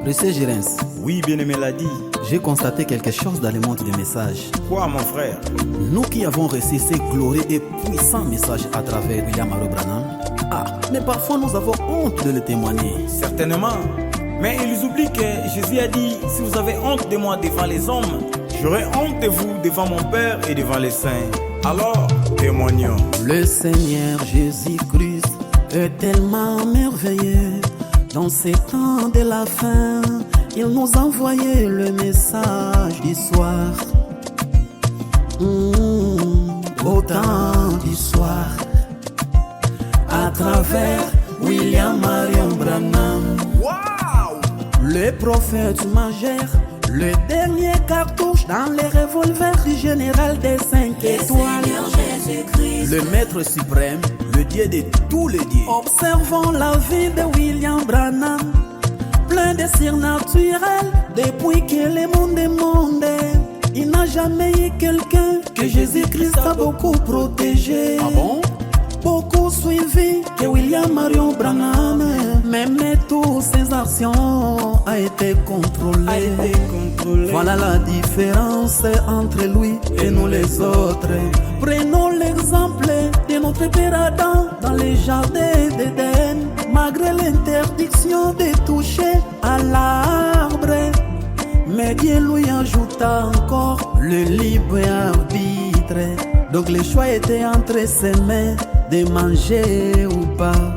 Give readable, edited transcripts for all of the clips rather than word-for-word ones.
Précieux Gérens, Oui, bien-aimé l'a dit. j'ai constaté quelque chose dans le monde des messages. Quoi, mon frère? Nous qui avons reçu ces glorieux et puissants messages à travers William Aro Branham, mais parfois nous avons honte de le témoigner. Certainement. Mais ils oublient que Jésus a dit, si vous avez honte de moi devant les hommes, j'aurai honte de vous devant mon Père et devant les saints. Alors, témoignons. Le Seigneur Jésus-Christ est tellement merveilleux. Dans ces temps de la fin, il nous a envoyé le message du soir. Au temps du soir, à travers William Marion Branham. Waouh! Le prophète majeur, le dernier cartouche dans les revolvers du général des 5 étoiles. Le maître suprême, le Dieu de tous les dieux. Observons la vie de William Branham, plein de surnaturel. Depuis que le monde est mondé, il n'a jamais eu quelqu'un que Jésus-Christ a beaucoup protégé. Ah bon? Beaucoup suivi que William Marion Branham, même toutes ses actions a été contrôlées. Voilà la différence entre lui et nous les autres. Prenons l'exemple de notre père Adam dans les jardins d'Éden. Malgré l'interdiction de toucher à l'arbre, mais Dieu lui ajouta encore le libre arbitre. Donc le choix était entre ses mains de manger ou pas.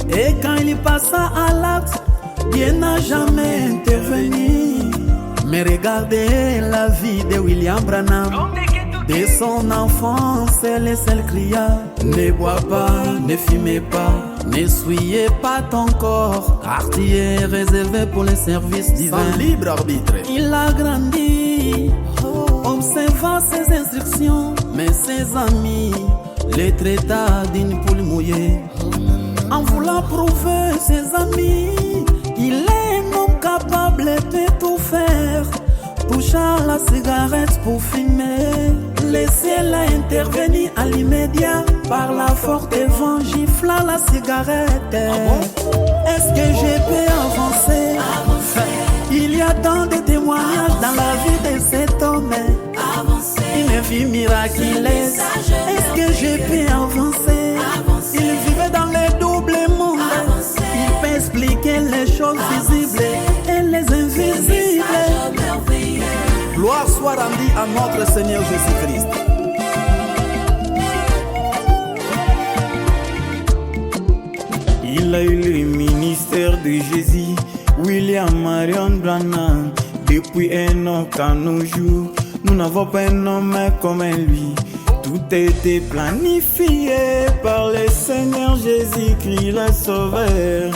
Et quand il passa à l'acte, Dieu n'a jamais intervenu. Mais regardez la vie de William Branham. Dès son enfance, le seul cria: ne bois pas, ne fumez pas, n'essuyez pas ton corps, car tu es réservé pour le service divin. Sans libre arbitre. Il a grandi, observant ses instructions, mais ses amis les traita d'une poule mouillée. En voulant prouver ses amis, il est un homme capable de tout faire. Toucha la cigarette pour fumer, le ciel a intervenu à l'immédiat. Par la forte vent gifla la cigarette. Est-ce que je peux avancer? Il y a tant de témoignages dans la vie de cet homme, une vie miraculeuse. Est-ce que je peux avancer? Il vivait dans le double monde. Il peut expliquer les choses visibles et les invisibles. Gloire soit rendue à notre Seigneur Jésus-Christ. Il a eu le ministère de Jésus, William Marion Branham. Depuis un an qu'à nos jours, nous n'avons pas un homme comme lui. Tout a été planifié par le Seigneur Jésus-Christ, le Sauveur.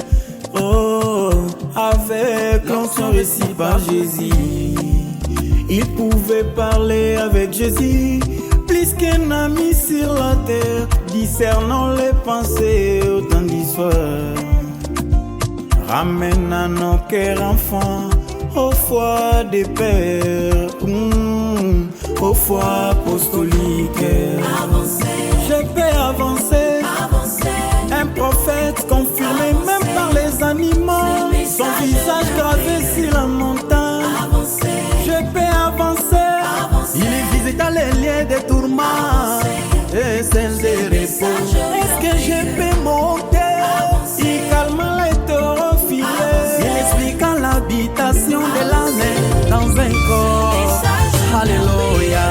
Oh, avec l'onction reçue par Jésus, il pouvait parler avec Jésus, plus qu'un ami sur la terre, discernant les pensées au temps du soir. Ramène à nos cœurs enfants au foie des pères, au foie apostolique. Je peux avancer, un prophète confirmé même par les animaux, son visage gravé sur la montagne. Je peux avancer, Il visita les lieux de tourment et celles de repos. Est-ce que je peux monter? il calme les taureaux filés. Il expliqua l'habitation de l'âme dans un corps. Alléluia.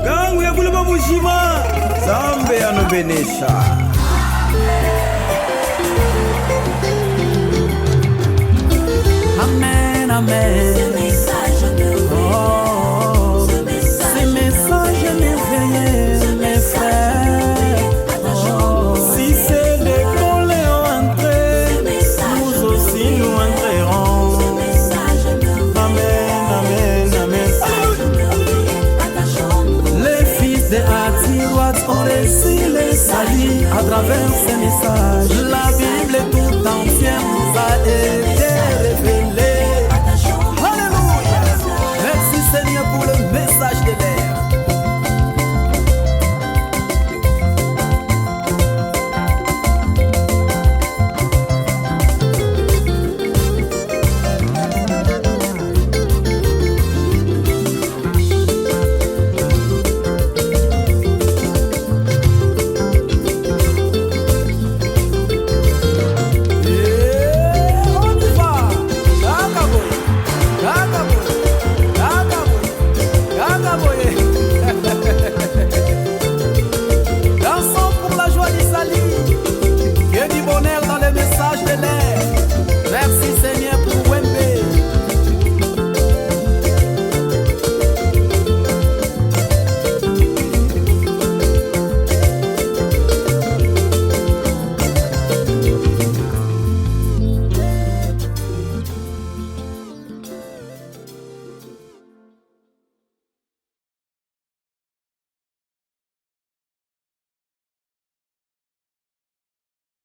Gangu ya kule babushima, Zambe anobenesha. Amen, amen. Oh, ces messages merveilleux, mes frères. Oh, Si c'est l'école entrée, nous aussi nous entrerons. Amen, amen, amen. les fils de Atiroat ont reçu le salut à travers ces messages. La Bible tout entière nous a aidés.